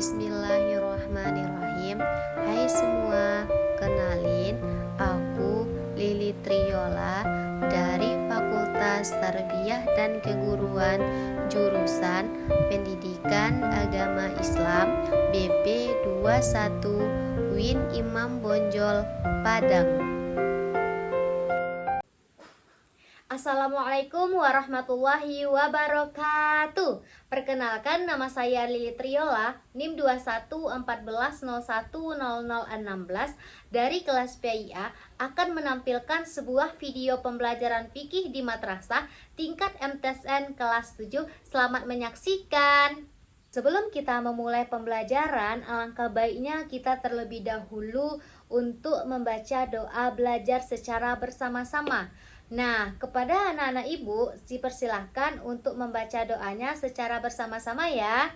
Bismillahirrahmanirrahim. Hai semua, kenalin aku Lili Triola dari Fakultas Tarbiyah dan Keguruan jurusan Pendidikan Agama Islam BP 21 Win Imam Bonjol, Padang. Assalamualaikum warahmatullahi wabarakatuh. Perkenalkan, nama saya Lili Triola, NIM 2114010016 dari kelas PIA akan menampilkan sebuah video pembelajaran fikih di madrasah tingkat MTSN kelas 7. Selamat menyaksikan. Sebelum kita memulai pembelajaran, alangkah baiknya kita terlebih dahulu untuk membaca doa belajar secara bersama-sama. Nah, kepada anak-anak ibu, dipersilahkan untuk membaca doanya secara bersama-sama ya.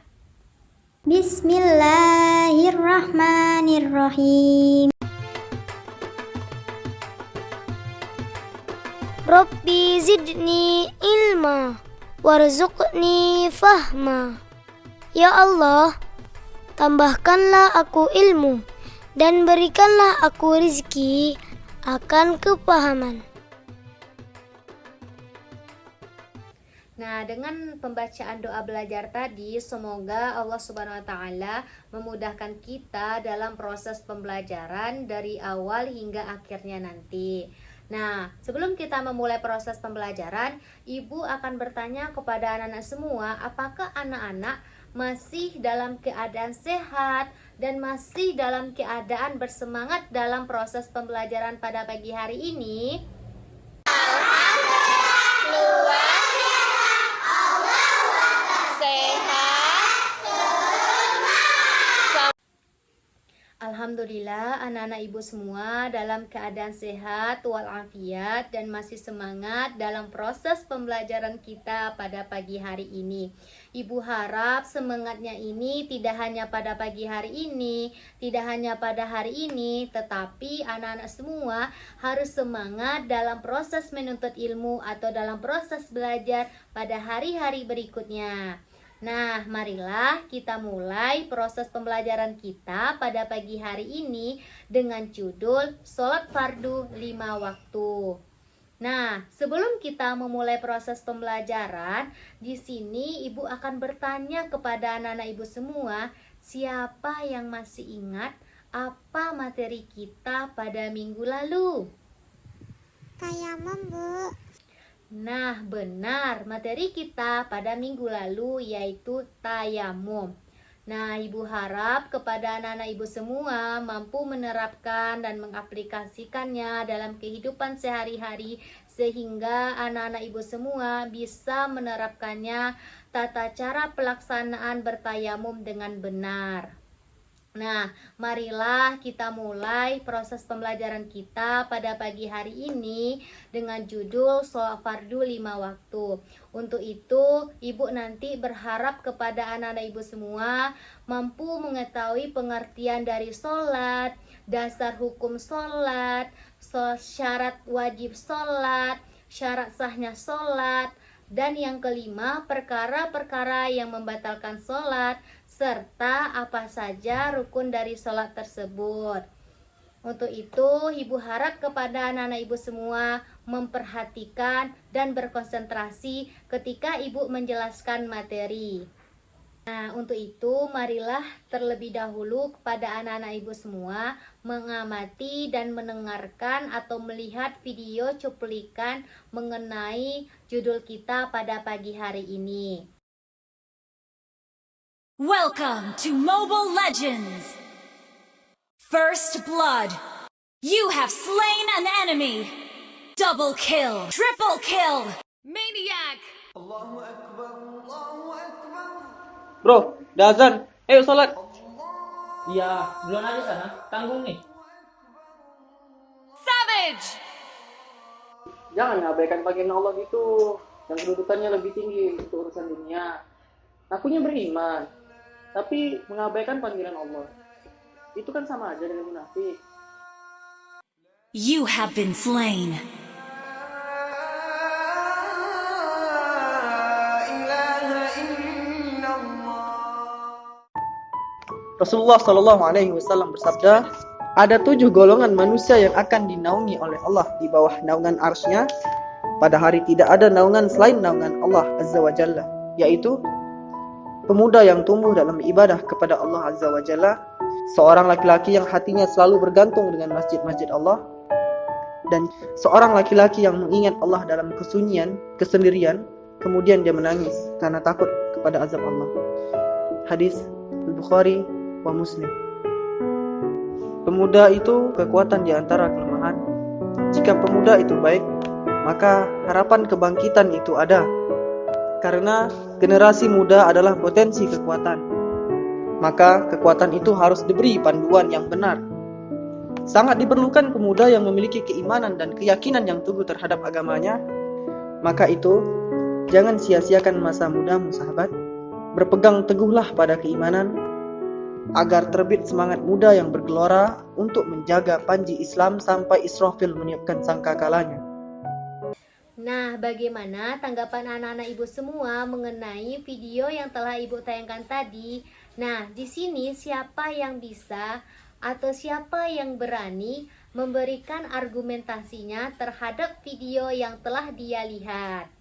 Bismillahirrahmanirrahim. Rabbi zidni ilma warzuqni fahma. Ya Allah, tambahkanlah aku ilmu dan berikanlah aku rizki akan kepahaman. Nah, dengan pembacaan doa belajar tadi, semoga Allah Subhanahu wa Ta'ala memudahkan kita dalam proses pembelajaran dari awal hingga akhirnya nanti. Nah, sebelum kita memulai proses pembelajaran, Ibu akan bertanya kepada anak-anak semua, apakah anak-anak masih dalam keadaan sehat dan masih dalam keadaan bersemangat dalam proses pembelajaran pada pagi hari ini? Alhamdulillah, anak-anak ibu semua dalam keadaan sehat walafiat dan masih semangat dalam proses pembelajaran kita pada pagi hari ini. Ibu harap semangatnya ini tidak hanya pada pagi hari ini, tidak hanya pada hari ini, tetapi anak-anak semua harus semangat dalam proses menuntut ilmu atau dalam proses belajar pada hari-hari berikutnya. Nah, marilah kita mulai proses pembelajaran kita pada pagi hari ini dengan judul Sholat Fardu 5 Waktu. Nah, sebelum kita memulai proses pembelajaran, di sini Ibu akan bertanya kepada anak-anak Ibu semua, siapa yang masih ingat apa materi kita pada minggu lalu? Tayamum, Bu. Nah, benar, materi kita pada minggu lalu yaitu tayamum. Nah, Ibu harap kepada anak-anak Ibu semua mampu menerapkan dan mengaplikasikannya dalam kehidupan sehari-hari sehingga anak-anak Ibu semua bisa menerapkannya tata cara pelaksanaan bertayamum dengan benar. Nah, marilah kita mulai proses pembelajaran kita pada pagi hari ini dengan judul Sholat Fardu 5 Waktu. Untuk itu, Ibu nanti berharap kepada anak-anak Ibu semua mampu mengetahui pengertian dari sholat, dasar hukum sholat, syarat wajib sholat, syarat sahnya sholat, dan yang kelima, perkara-perkara yang membatalkan sholat, serta apa saja rukun dari sholat tersebut. Untuk itu, Ibu harap kepada anak-anak Ibu semua memperhatikan dan berkonsentrasi ketika Ibu menjelaskan materi. Nah, untuk itu marilah terlebih dahulu kepada anak-anak Ibu semua mengamati dan mendengarkan atau melihat video cuplikan mengenai judul kita pada pagi hari ini. Welcome to Mobile Legends! First Blood. You have slain an enemy. Double kill. Triple kill. Maniac. Allahu Akbar, Allahu Akbar. Bro, udah azan. Ayo sholat. Iya, duluan aja sana. Tanggung nih. Savage. Jangan ngabaikan panggilan Allah gitu. Yang kedudukannya lebih tinggi itu urusan dunia. Akunya beriman, tapi mengabaikan panggilan Allah. Itu kan sama aja dengan munafik. You have been slain. Rasulullah Shallallahu Alaihi Wasallam bersabda, ada 7 golongan manusia yang akan dinaungi oleh Allah di bawah naungan arsy-Nya. Pada hari tidak ada naungan selain naungan Allah Azza wa Jalla, yaitu pemuda yang tumbuh dalam ibadah kepada Allah Azza wa Jalla, seorang laki-laki yang hatinya selalu bergantung dengan masjid-masjid Allah, dan seorang laki-laki yang mengingat Allah dalam kesunyian, kesendirian, kemudian dia menangis karena takut kepada azab Allah. Hadis Al-Bukhari wa Muslim. Pemuda itu kekuatan di antara kelemahan. Jika pemuda itu baik, maka harapan kebangkitan itu ada. Karena generasi muda adalah potensi kekuatan, maka kekuatan itu harus diberi panduan yang benar. Sangat diperlukan pemuda yang memiliki keimanan dan keyakinan yang teguh terhadap agamanya. Maka itu, jangan sia-siakan masa mudamu, sahabat. Berpegang teguhlah pada keimanan, agar terbit semangat muda yang bergelora untuk menjaga panji Islam sampai Israfil meniupkan sangkakalanya. Nah, bagaimana tanggapan anak-anak ibu semua mengenai video yang telah ibu tayangkan tadi? Nah, di sini siapa yang bisa atau siapa yang berani memberikan argumentasinya terhadap video yang telah dia lihat?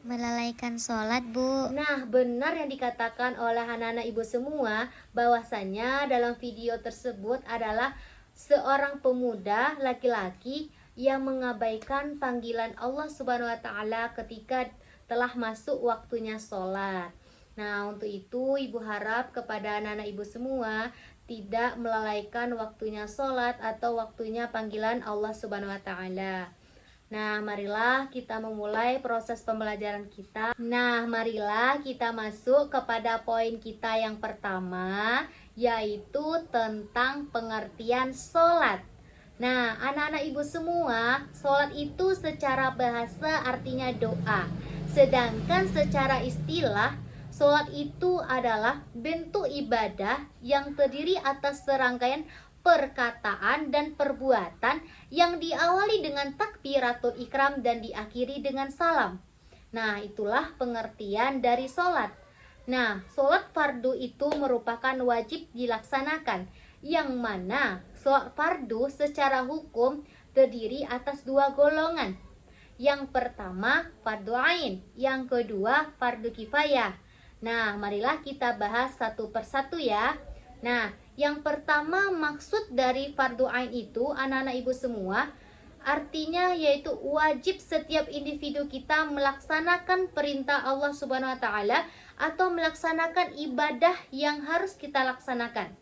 Melalaikan sholat, Bu. Nah, benar yang dikatakan oleh anak-anak ibu semua, bahwasannya dalam video tersebut adalah seorang pemuda laki-laki yang mengabaikan panggilan Allah Subhanahu wa taala ketika telah masuk waktunya sholat. Nah, untuk itu ibu harap kepada anak-anak ibu semua tidak melalaikan waktunya sholat atau waktunya panggilan Allah Subhanahu wa taala. Nah, marilah kita memulai proses pembelajaran kita. Nah, marilah kita masuk kepada poin kita yang pertama, yaitu tentang pengertian sholat. Nah, anak-anak ibu semua, sholat itu secara bahasa artinya doa. Sedangkan secara istilah, sholat itu adalah bentuk ibadah yang terdiri atas serangkaian perkataan dan perbuatan yang diawali dengan takbiratul ikram dan diakhiri dengan salam. Nah, itulah pengertian dari sholat. Nah, sholat fardu itu merupakan wajib dilaksanakan, yang mana sholat fardu secara hukum terdiri atas 2 golongan. Yang pertama fardu ain, yang kedua fardu kifayah. Nah, marilah kita bahas satu persatu ya. Nah, yang pertama maksud dari fardu ain itu anak-anak ibu semua, artinya yaitu wajib setiap individu kita melaksanakan perintah Allah Subhanahu wa taala atau melaksanakan ibadah yang harus kita laksanakan.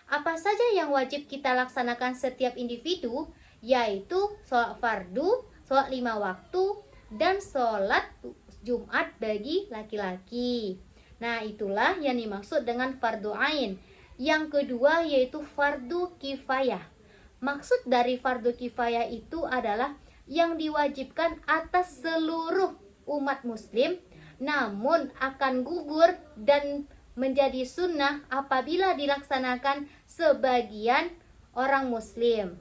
Apa saja yang wajib kita laksanakan setiap individu, yaitu sholat fardu, sholat 5 waktu, dan sholat Jumat bagi laki-laki. Nah, itulah yang dimaksud dengan fardu ain. Yang kedua yaitu fardu kifayah. Maksud dari fardu kifayah itu adalah yang diwajibkan atas seluruh umat muslim, namun akan gugur dan menjadi sunnah apabila dilaksanakan sebagian orang muslim.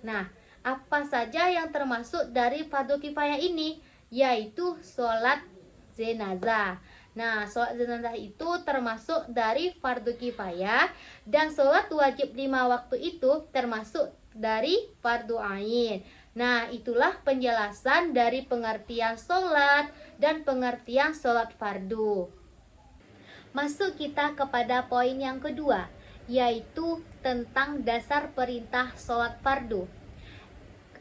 Nah, apa saja yang termasuk dari fardu kifayah ini? Yaitu sholat jenazah. Nah, sholat jenazah itu termasuk dari fardu kifayah, dan sholat wajib 5 waktu itu termasuk dari fardu ain. Nah, itulah penjelasan dari pengertian sholat dan pengertian sholat fardu. Masuk kita kepada poin yang kedua, yaitu tentang dasar perintah sholat fardu.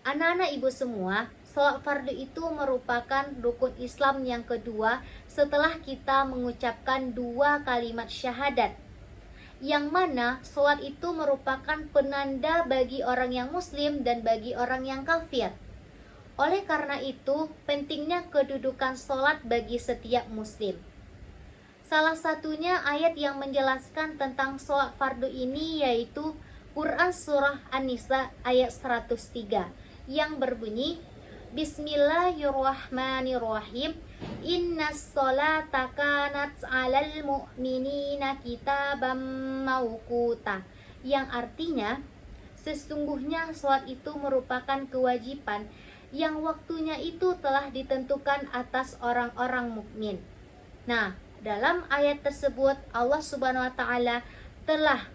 Anak-anak ibu semua, sholat fardu itu merupakan rukun Islam yang kedua setelah kita mengucapkan 2 kalimat syahadat, yang mana sholat itu merupakan penanda bagi orang yang muslim dan bagi orang yang kafir. Oleh karena itu, pentingnya kedudukan sholat bagi setiap muslim. Salah satunya ayat yang menjelaskan tentang sholat fardu ini yaitu Quran Surah An-Nisa ayat 103 yang berbunyi, Bismillahirrahmanirrahim, Innas sholata kanat 'alal mu'minina kitaban mauquta, yang artinya sesungguhnya sholat itu merupakan kewajiban yang waktunya itu telah ditentukan atas orang-orang mukmin. Nah, dalam ayat tersebut Allah Subhanahu wa taala telah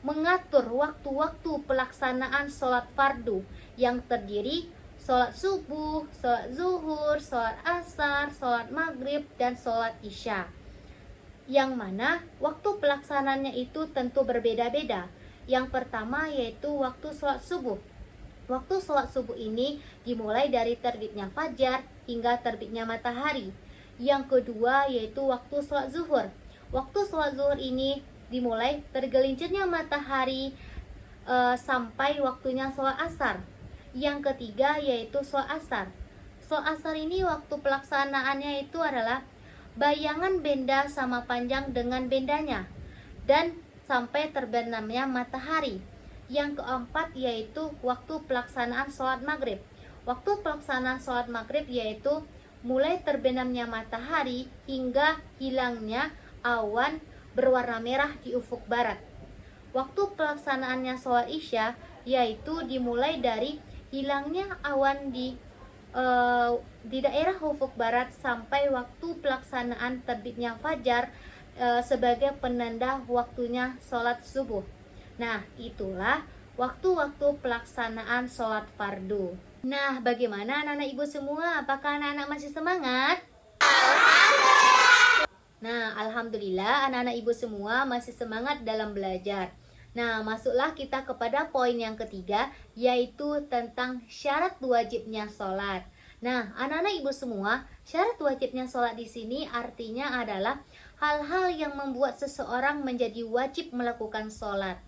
mengatur waktu-waktu pelaksanaan sholat fardu yang terdiri sholat subuh, sholat zuhur, sholat asar, sholat maghrib, dan sholat isya. Yang mana waktu pelaksanaannya itu tentu berbeda-beda. Yang pertama yaitu waktu sholat subuh. Waktu sholat subuh ini dimulai dari terbitnya fajar hingga terbitnya matahari. Yang kedua yaitu waktu sholat zuhur. Waktu sholat zuhur ini dimulai tergelincirnya matahari sampai waktunya sholat asar. Yang ketiga yaitu sholat asar. Sholat asar ini waktu pelaksanaannya itu adalah bayangan benda sama panjang dengan bendanya dan sampai terbenamnya matahari. Yang keempat yaitu waktu pelaksanaan sholat maghrib. Waktu pelaksanaan sholat maghrib yaitu mulai terbenamnya matahari hingga hilangnya awan berwarna merah di ufuk barat. Waktu pelaksanaannya sholat isya yaitu dimulai dari hilangnya awan di daerah ufuk barat sampai waktu pelaksanaan terbitnya fajar sebagai penanda waktunya sholat subuh. Nah, itulah waktu-waktu pelaksanaan sholat fardu. Nah, bagaimana anak-anak ibu semua? Apakah anak-anak masih semangat? Nah, alhamdulillah anak-anak ibu semua masih semangat dalam belajar. Nah, masuklah kita kepada poin yang ketiga, yaitu tentang syarat wajibnya sholat. Nah, anak-anak ibu semua, syarat wajibnya sholat di sini artinya adalah hal-hal yang membuat seseorang menjadi wajib melakukan sholat.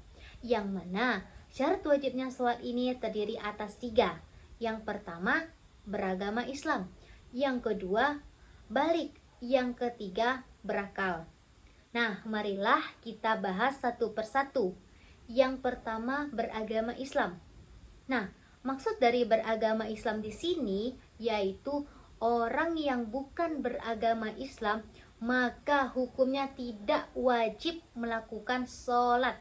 Yang mana syarat wajibnya sholat ini terdiri atas 3. Yang pertama, beragama Islam. Yang kedua, balik. Yang ketiga, berakal. Nah, marilah kita bahas satu persatu. Yang pertama, beragama Islam. Nah, maksud dari beragama Islam di sini yaitu orang yang bukan beragama Islam maka hukumnya tidak wajib melakukan sholat.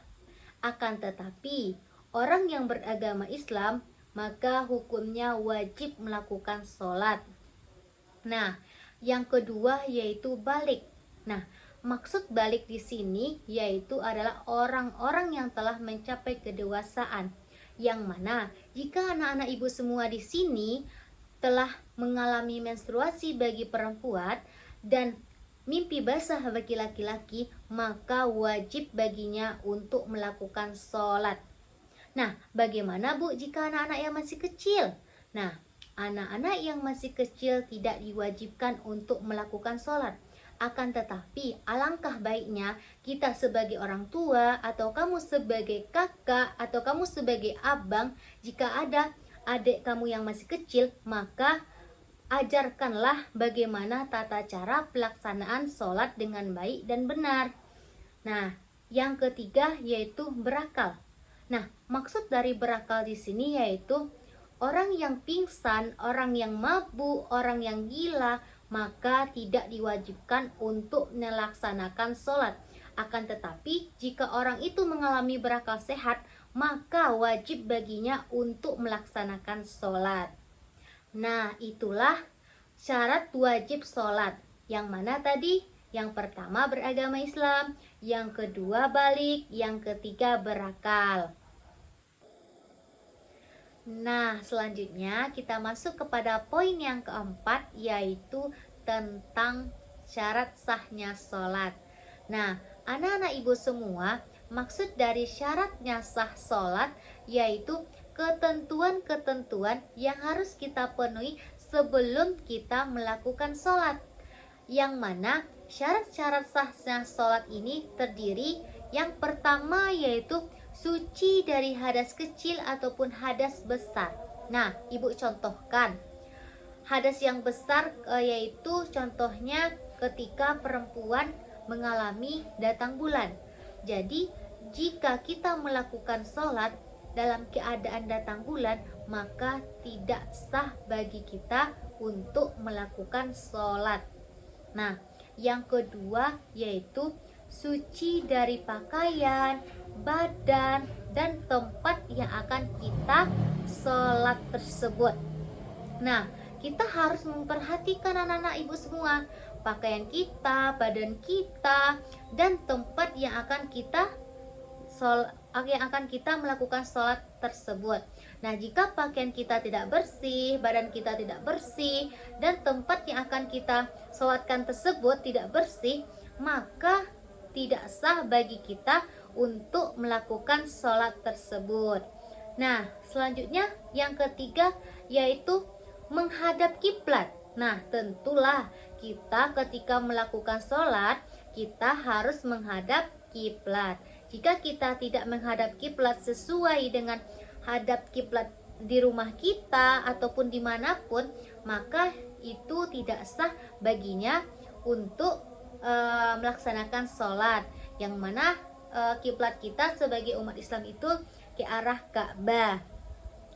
Akan tetapi, orang yang beragama Islam maka hukumnya wajib melakukan sholat. Nah, yang kedua yaitu balik. Nah, maksud balik di sini yaitu adalah orang-orang yang telah mencapai kedewasaan. Yang mana jika anak-anak ibu semua di sini telah mengalami menstruasi bagi perempuan dan mimpi basah bagi laki-laki, maka wajib baginya untuk melakukan sholat. Nah, bagaimana Bu jika anak-anak yang masih kecil? Nah, anak-anak yang masih kecil tidak diwajibkan untuk melakukan sholat. Akan tetapi alangkah baiknya kita sebagai orang tua atau kamu sebagai kakak atau kamu sebagai abang, jika ada adik kamu yang masih kecil, maka ajarkanlah bagaimana tata cara pelaksanaan sholat dengan baik dan benar. Nah, yang ketiga yaitu berakal. Nah, maksud dari berakal di sini yaitu orang yang pingsan, orang yang mabuk, orang yang gila, maka tidak diwajibkan untuk melaksanakan sholat. Akan tetapi, jika orang itu mengalami berakal sehat, maka wajib baginya untuk melaksanakan sholat. Nah, itulah syarat wajib sholat. Yang mana tadi? Yang pertama beragama Islam, yang kedua balik, yang ketiga berakal. Nah, selanjutnya kita masuk kepada poin yang keempat, yaitu tentang syarat sahnya sholat. Nah, anak-anak ibu semua, maksud dari syaratnya sah sholat yaitu ketentuan-ketentuan yang harus kita penuhi sebelum kita melakukan sholat. Yang mana syarat-syarat sahnya sholat ini terdiri, yang pertama yaitu suci dari hadas kecil ataupun hadas besar. Nah, ibu contohkan hadas yang besar yaitu contohnya ketika perempuan mengalami datang bulan. Jadi, jika kita melakukan sholat dalam keadaan datang bulan, maka tidak sah bagi kita untuk melakukan sholat. Nah, yang kedua yaitu suci dari pakaian, badan, dan tempat yang akan kita sholat tersebut. Nah, kita harus memperhatikan anak-anak ibu semua, pakaian kita, badan kita, dan tempat yang akan kita kita melakukan sholat tersebut. Nah, jika pakaian kita tidak bersih, badan kita tidak bersih, dan tempat yang akan kita sholatkan tersebut tidak bersih, maka tidak sah bagi kita untuk melakukan sholat tersebut. Nah, selanjutnya yang ketiga yaitu menghadap kiblat. Nah, tentulah kita ketika melakukan sholat, kita harus menghadap kiblat. Jika kita tidak menghadap kiblat sesuai dengan hadap kiblat di rumah kita ataupun dimanapun, maka itu tidak sah baginya untuk melaksanakan sholat. Yang mana kiblat kita sebagai umat Islam itu ke arah Ka'bah.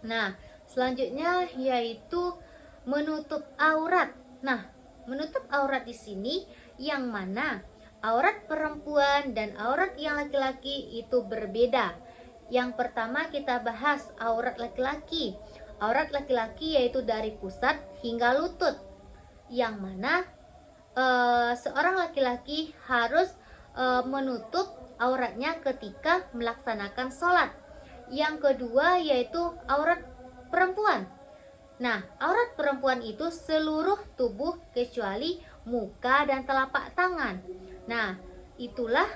Nah, selanjutnya yaitu menutup aurat. Nah, menutup aurat di sini yang mana aurat perempuan dan aurat yang laki-laki itu berbeda. Yang pertama kita bahas aurat laki-laki. Aurat laki-laki yaitu dari pusat hingga lutut. Yang mana seorang laki-laki harus menutup auratnya ketika melaksanakan sholat. Yang kedua yaitu aurat perempuan. Nah, aurat perempuan itu seluruh tubuh kecuali muka dan telapak tangan. Nah, itulah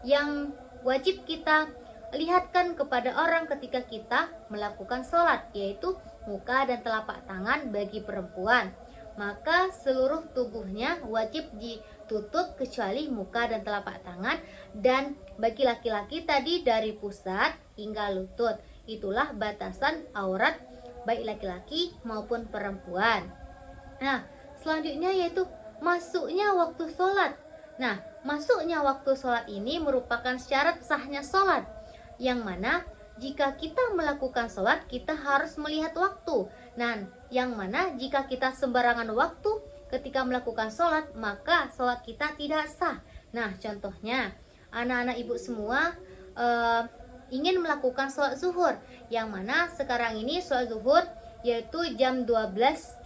yang wajib kita lihatkan kepada orang ketika kita melakukan sholat, yaitu muka dan telapak tangan bagi perempuan. Maka seluruh tubuhnya wajib ditutup kecuali muka dan telapak tangan, dan bagi laki-laki tadi dari pusat hingga lutut. Itulah batasan aurat baik laki-laki maupun perempuan. Nah, selanjutnya yaitu masuknya waktu sholat. Nah, masuknya waktu sholat ini merupakan syarat sahnya sholat, yang mana jika kita melakukan sholat kita harus melihat waktu. Nah, yang mana jika kita sembarangan waktu ketika melakukan sholat, maka sholat kita tidak sah. Nah, contohnya anak-anak ibu semua ingin melakukan sholat zuhur, yang mana sekarang ini sholat zuhur yaitu jam 12.35.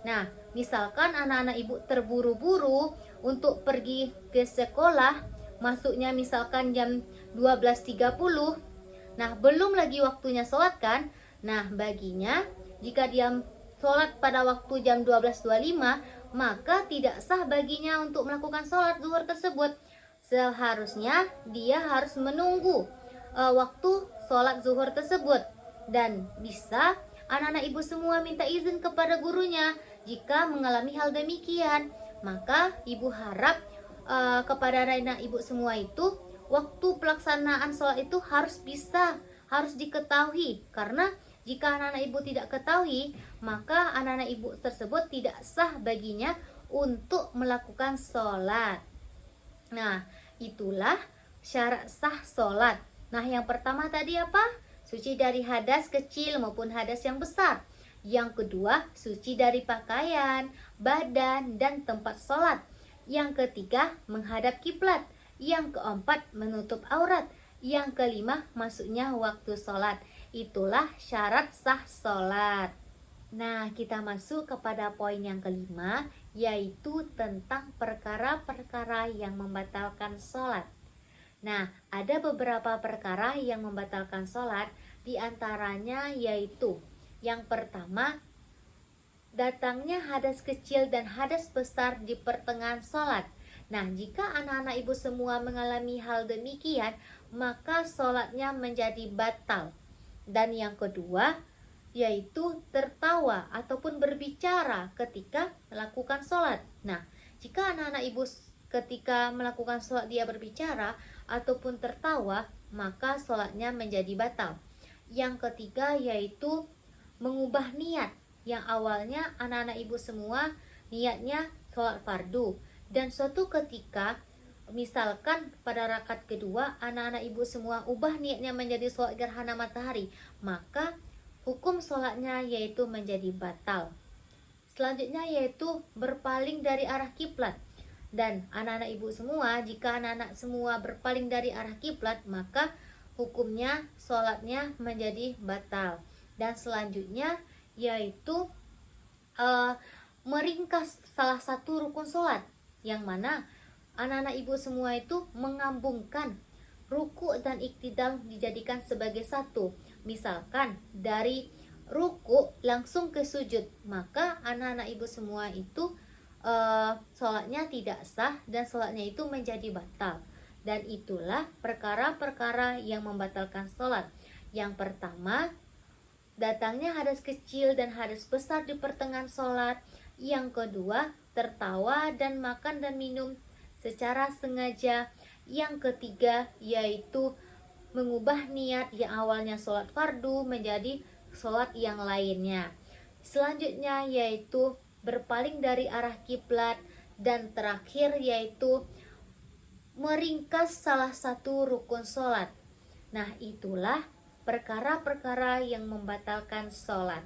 Nah, misalkan anak-anak ibu terburu-buru untuk pergi ke sekolah, masuknya misalkan jam 12.30. Nah, belum lagi waktunya sholat kan? Nah, baginya jika dia sholat pada waktu jam 12.25, maka tidak sah baginya untuk melakukan sholat zuhur tersebut. Seharusnya dia harus menunggu waktu sholat zuhur tersebut. Dan bisa anak-anak ibu semua minta izin kepada gurunya jika mengalami hal demikian. Maka ibu harap kepada anak-anak ibu semua itu waktu pelaksanaan sholat itu harus diketahui. Karena jika anak-anak ibu tidak ketahui, maka anak-anak ibu tersebut tidak sah baginya untuk melakukan sholat. Nah, itulah syarat sah sholat. Nah, yang pertama tadi apa? Suci dari hadas kecil maupun hadas yang besar. Yang kedua, suci dari pakaian, badan, dan tempat sholat. Yang ketiga, menghadap kiblat. Yang keempat, menutup aurat. Yang kelima, masuknya waktu sholat. Itulah syarat sah sholat. Nah, kita masuk kepada poin yang kelima, yaitu tentang perkara-perkara yang membatalkan sholat. Nah, ada beberapa perkara yang membatalkan sholat, diantaranya yaitu yang pertama, datangnya hadas kecil dan hadas besar di pertengahan sholat. Nah, jika anak-anak ibu semua mengalami hal demikian, maka sholatnya menjadi batal. Dan yang kedua, yaitu tertawa ataupun berbicara ketika melakukan sholat. Nah, jika anak-anak ibu ketika melakukan sholat dia berbicara ataupun tertawa, maka sholatnya menjadi batal. Yang ketiga yaitu mengubah niat. Yang awalnya anak-anak ibu semua niatnya sholat fardu, dan suatu ketika misalkan pada rakaat kedua anak-anak ibu semua ubah niatnya menjadi sholat gerhana matahari, maka hukum sholatnya yaitu menjadi batal. Selanjutnya yaitu berpaling dari arah kiblat. Dan anak-anak ibu semua, jika anak-anak semua berpaling dari arah kiblat, maka hukumnya sholatnya menjadi batal. Dan selanjutnya yaitu meringkas salah satu rukun sholat, yang mana anak-anak ibu semua itu mengambungkan ruku dan iktidal dijadikan sebagai satu. Misalkan dari ruku langsung ke sujud, maka anak-anak ibu semua itu sholatnya tidak sah dan sholatnya itu menjadi batal. Dan itulah perkara-perkara yang membatalkan sholat. Yang pertama, datangnya hadas kecil dan hadas besar di pertengahan sholat. Yang kedua, tertawa dan makan dan minum secara sengaja. Yang ketiga, yaitu mengubah niat yang awalnya sholat fardu menjadi sholat yang lainnya. Selanjutnya yaitu berpaling dari arah kiblat. Dan terakhir yaitu meringkas salah satu rukun sholat. Nah, itulah perkara-perkara yang membatalkan sholat.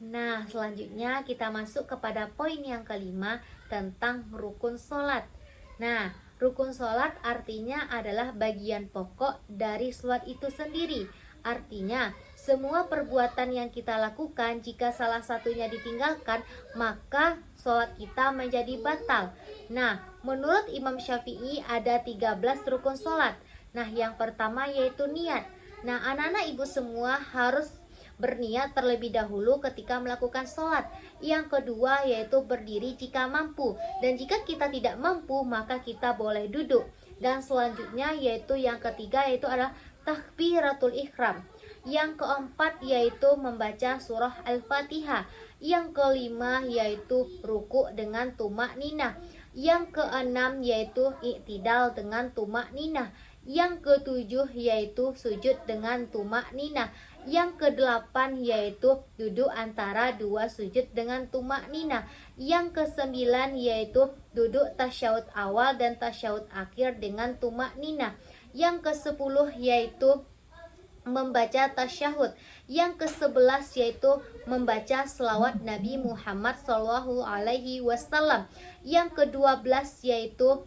Nah, selanjutnya kita masuk kepada poin yang kelima tentang rukun sholat. Nah, rukun sholat artinya adalah bagian pokok dari sholat itu sendiri. Artinya, semua perbuatan yang kita lakukan, jika salah satunya ditinggalkan, maka sholat kita menjadi batal. Nah, menurut Imam Syafi'i ada 13 rukun sholat. Nah, yang pertama yaitu niat. Nah, anak-anak ibu semua harus berniat terlebih dahulu ketika melakukan sholat. Yang kedua yaitu berdiri jika mampu. Dan jika kita tidak mampu, maka kita boleh duduk. Dan selanjutnya yaitu yang ketiga yaitu adalah takbiratul ihram. Yang keempat yaitu membaca surah Al-Fatihah. Yang kelima yaitu ruku dengan tumak ninah. Yang keenam yaitu iktidal dengan tumak ninah. Yang ketujuh yaitu sujud dengan tumak ninah. Yang kedelapan yaitu duduk antara dua sujud dengan tumak ninah. Yang kesembilan yaitu duduk tasyahud awal dan tasyahud akhir dengan tumak ninah. Yang kesepuluh yaitu membaca tasyahud. Yang ke-11 yaitu membaca selawat Nabi Muhammad SAW. Yang ke-12 yaitu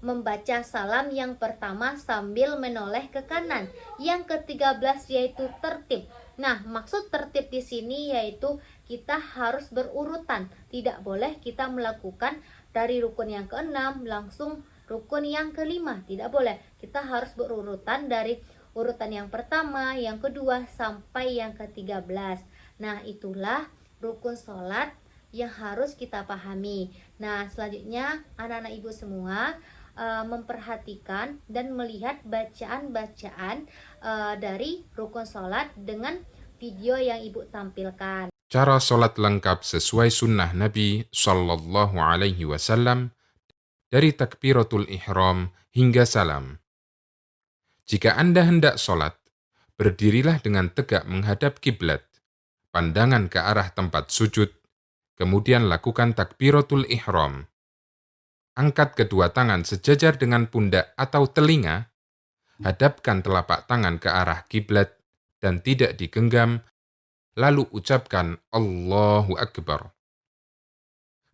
membaca salam yang pertama sambil menoleh ke kanan. Yang ke-13 yaitu tertib. Nah, maksud tertib di sini yaitu kita harus berurutan. Tidak boleh kita melakukan dari rukun yang ke-6 langsung rukun yang ke-5. Tidak boleh. Kita harus berurutan dari urutan yang pertama, yang kedua, sampai yang ke-13. Nah, itulah rukun sholat yang harus kita pahami. Nah, selanjutnya anak-anak ibu semua memperhatikan dan melihat bacaan-bacaan dari rukun sholat dengan video yang ibu tampilkan. Cara sholat lengkap sesuai sunnah Nabi Sallallahu Alaihi Wasallam dari takbiratul ihram hingga salam. Jika Anda hendak sholat, berdirilah dengan tegak menghadap kiblat, pandangan ke arah tempat sujud, kemudian lakukan takbiratul ihram. Angkat kedua tangan sejajar dengan pundak atau telinga, hadapkan telapak tangan ke arah kiblat dan tidak digenggam, lalu ucapkan Allahu Akbar.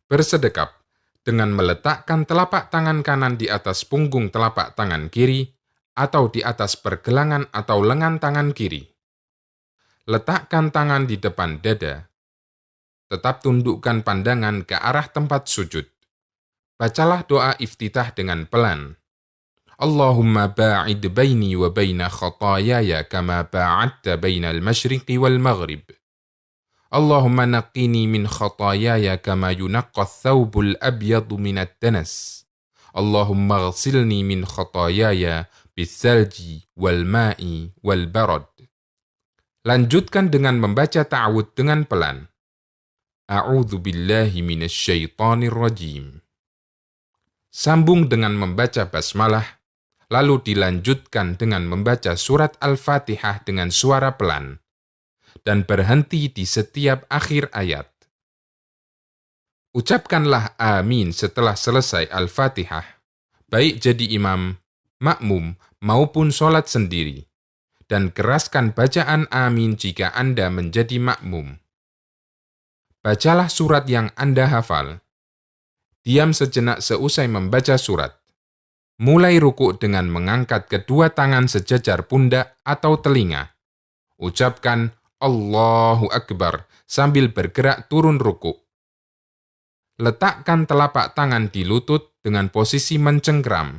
Bersedekap dengan meletakkan telapak tangan kanan di atas punggung telapak tangan kiri atau di atas pergelangan atau lengan tangan kiri. Letakkan tangan di depan dada. Tetap tundukkan pandangan ke arah tempat sujud. Bacalah doa iftitah dengan pelan. Allahumma ba'id baini wa baina khatayaya kama ba'adta baina al-masyriqi wal maghrib. Allahumma naqqini min khatayaya kama yunaqqa ath-thawbul abyadu min ad-danas. Allahumma ghsilni min khatayaya bis-salji wal ma'i wal barad. Lanjutkan dengan membaca ta'awudz dengan pelan. A'udzu billahi minasy syaithanir rajim. Sambung dengan membaca basmalah, lalu dilanjutkan dengan membaca surat Al-Fatihah dengan suara pelan, dan berhenti di setiap akhir ayat. Ucapkanlah amin setelah selesai Al-Fatihah, baik jadi imam, makmum, maupun sholat sendiri, dan keraskan bacaan amin jika Anda menjadi makmum. Bacalah surat yang Anda hafal. Diam sejenak seusai membaca surat. Mulai rukuk dengan mengangkat kedua tangan sejajar pundak atau telinga. Ucapkan Allahu Akbar sambil bergerak turun rukuk. Letakkan telapak tangan di lutut dengan posisi mencengkram.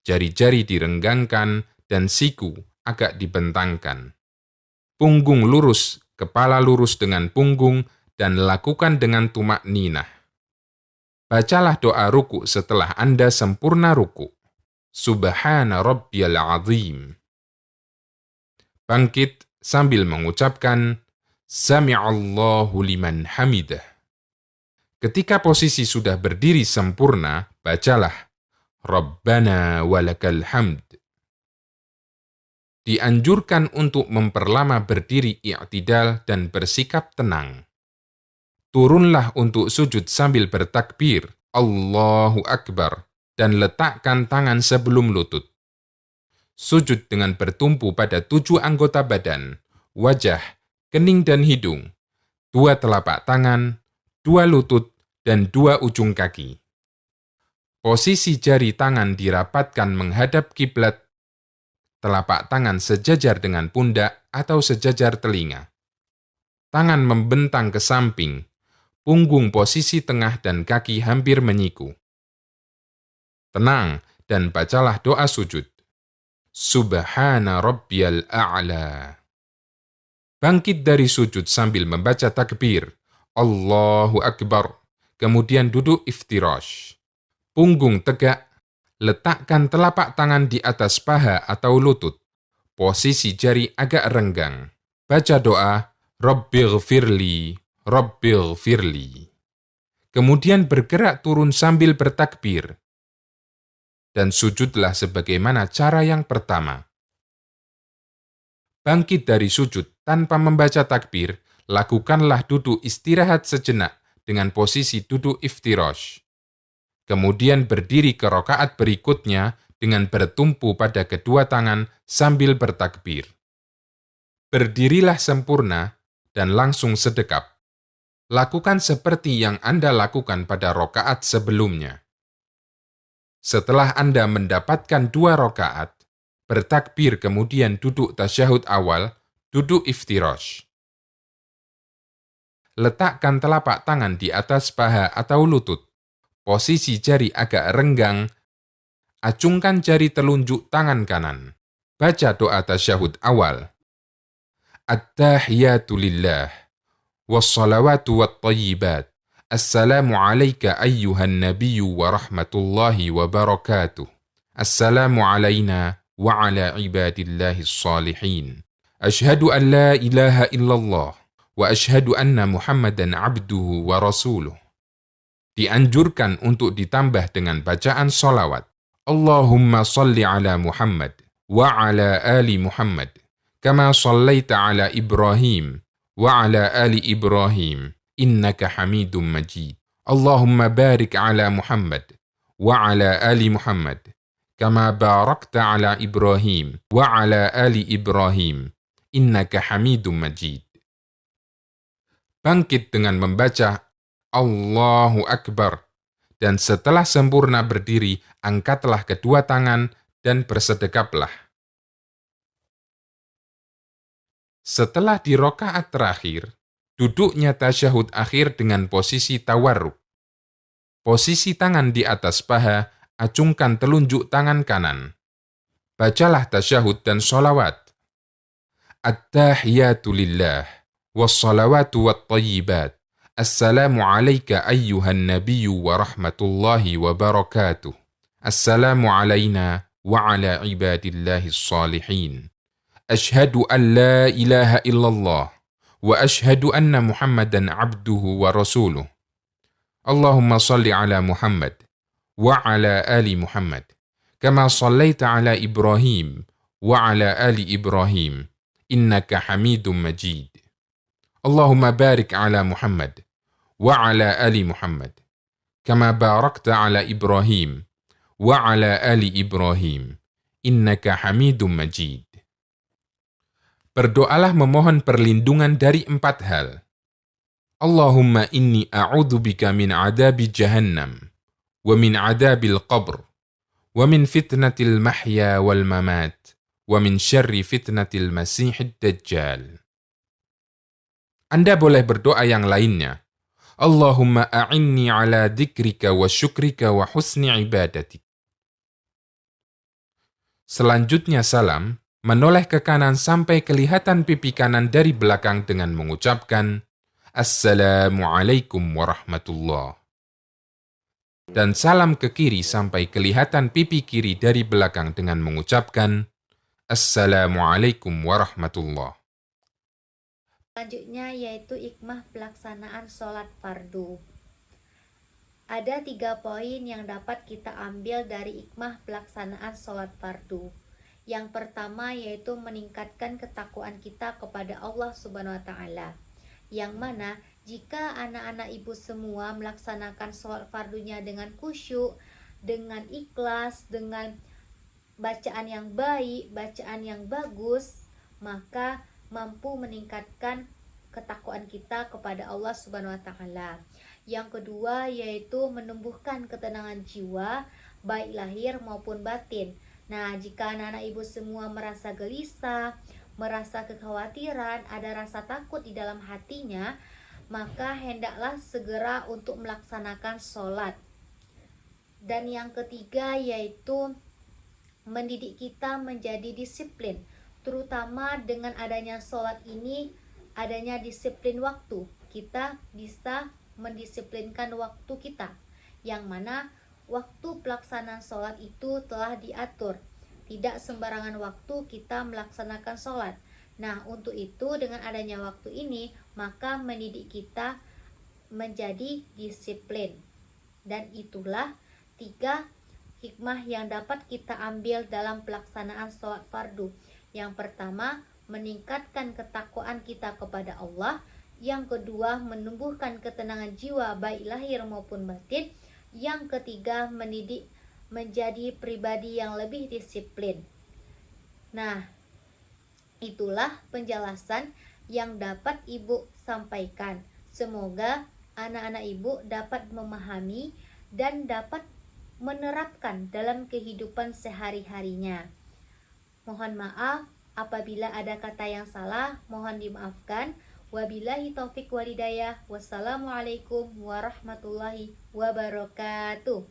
Jari-jari direnggangkan dan siku agak dibentangkan. Punggung lurus, kepala lurus dengan punggung, dan lakukan dengan tumak ninah. Bacalah doa ruku setelah Anda sempurna ruku. Subhana rabbiyal azim. Bangkit sambil mengucapkan Sami'allahu liman hamidah. Ketika posisi sudah berdiri sempurna, bacalah Rabbana walakal hamd. Dianjurkan untuk memperlama berdiri i'tidal dan bersikap tenang. Turunlah untuk sujud sambil bertakbir, Allahu Akbar, dan letakkan tangan sebelum lutut. Sujud dengan bertumpu pada 7 anggota badan, wajah, kening dan hidung, 2 telapak tangan, 2 lutut, dan 2 ujung kaki. Posisi jari tangan dirapatkan menghadap kiblat, telapak tangan sejajar dengan pundak atau sejajar telinga. Tangan membentang ke samping, punggung posisi tengah dan kaki hampir menyiku. Tenang dan bacalah doa sujud. Subhana rabbiyal a'la. Bangkit dari sujud sambil membaca takbir, Allahu Akbar, kemudian duduk iftirash. Punggung tegak, letakkan telapak tangan di atas paha atau lutut. Posisi jari agak renggang. Baca doa, Rabbighfirli, Rabbighfirli. Kemudian bergerak turun sambil bertakbir. Dan sujudlah sebagaimana cara yang pertama. Bangkit dari sujud tanpa membaca takbir, lakukanlah duduk istirahat sejenak dengan posisi duduk iftirash. Kemudian berdiri ke rakaat berikutnya dengan bertumpu pada kedua tangan sambil bertakbir. Berdirilah sempurna dan langsung sedekap. Lakukan seperti yang Anda lakukan pada rakaat sebelumnya. Setelah Anda mendapatkan 2 rakaat, bertakbir kemudian duduk tasyahud awal, duduk iftirash. Letakkan telapak tangan di atas paha atau lutut. Posisi jari agak renggang, acungkan jari telunjuk tangan kanan. Baca doa tasyahud awal. At-tahiyatu lillah, wassalawatu wattayyibat. Assalamu alayka ayyuhan nabiyyu wa rahmatullahi wa barakatuh. Assalamu alayna wa ala ibadillahi salihin. Ashhadu an la ilaha illallah wa ashhadu anna Muhammadan abduhu wa rasuluh. Dianjurkan untuk ditambah dengan bacaan sholawat. Allahumma salli ala Muhammad wa ala ali Muhammad kama sallaita ala Ibrahim wa ala ali Ibrahim innaka Hamidum Majid. Allahumma barik ala Muhammad wa ala ali Muhammad kama barakta ala Ibrahim wa ala ali Ibrahim innaka Hamidum Majid. Bangkit dengan membaca Allahu Akbar, dan setelah sempurna berdiri, angkatlah kedua tangan dan bersedekaplah. Setelah di rakaat terakhir, duduknya tasyahud akhir dengan posisi tawarruk. Posisi tangan di atas paha, acungkan telunjuk tangan kanan. Bacalah tasyahud dan sholawat. At-tahiyatu lillah, wassalawatu wattayyibat. Assalamu alayka ayyuhan nabiyyu wa rahmatullahi wa barakatuh. Assalamu alayna wa ala ibadillahi salihin. Ashhadu an la ilaha illallah wa ashhadu anna Muhammadan abduhu wa rasuluh. Allahumma salli ala Muhammad wa ala ali Muhammad kama sallaita ala Ibrahim wa ala ali Ibrahim innaka Hamidum Majid. Allahumma barik ala Muhammad wa ala ali Muhammad kama barakta ala Ibrahim wa ala ali Ibrahim innaka Hamidum Majid. Berdoalah memohon perlindungan dari 4 hal. Allahumma inni a'udzubika min adabi jahannam wa min adabil qabr wa min fitnatil mahya wal mamat wa min syarri fitnatil masihid dajjal. Anda boleh berdoa yang lainnya. Allahumma a'inni ala dzikrika wa syukrika wa husni ibadatik. Selanjutnya salam, menoleh ke kanan sampai kelihatan pipi kanan dari belakang dengan mengucapkan Assalamualaikum warahmatullah. Dan salam ke kiri sampai kelihatan pipi kiri dari belakang dengan mengucapkan Assalamualaikum warahmatullah. Selanjutnya yaitu hikmah pelaksanaan sholat fardu. Ada 3 poin yang dapat kita ambil dari hikmah pelaksanaan sholat fardu. Yang pertama yaitu meningkatkan ketakwaan kita kepada Allah Subhanahu wa Ta'ala. Yang mana jika anak-anak ibu semua melaksanakan sholat fardunya dengan khusyuk, dengan ikhlas, dengan bacaan yang baik, bacaan yang bagus, maka mampu meningkatkan ketakwaan kita kepada Allah Subhanahu wa Ta'ala. Yang kedua yaitu menumbuhkan ketenangan jiwa, baik lahir maupun batin. Nah, jika anak-anak ibu semua merasa gelisah, merasa kekhawatiran, ada rasa takut di dalam hatinya, maka hendaklah segera untuk melaksanakan sholat. Dan yang ketiga yaitu mendidik kita menjadi disiplin, terutama dengan adanya sholat ini, adanya disiplin waktu. Kita bisa mendisiplinkan waktu kita, yang mana waktu pelaksanaan sholat itu telah diatur. Tidak sembarangan waktu kita melaksanakan sholat. Nah, untuk itu dengan adanya waktu ini, maka mendidik kita menjadi disiplin. Dan itulah 3 hikmah yang dapat kita ambil dalam pelaksanaan sholat fardu. Yang pertama, meningkatkan ketakwaan kita kepada Allah. Yang kedua, menumbuhkan ketenangan jiwa baik lahir maupun batin. Yang ketiga, mendidik menjadi pribadi yang lebih disiplin. Nah, itulah penjelasan yang dapat ibu sampaikan. Semoga anak-anak ibu dapat memahami dan dapat menerapkan dalam kehidupan sehari-harinya. Mohon maaf apabila ada kata yang salah, mohon dimaafkan. Wabillahi taufik walhidayah. Wassalamualaikum warahmatullahi wabarakatuh.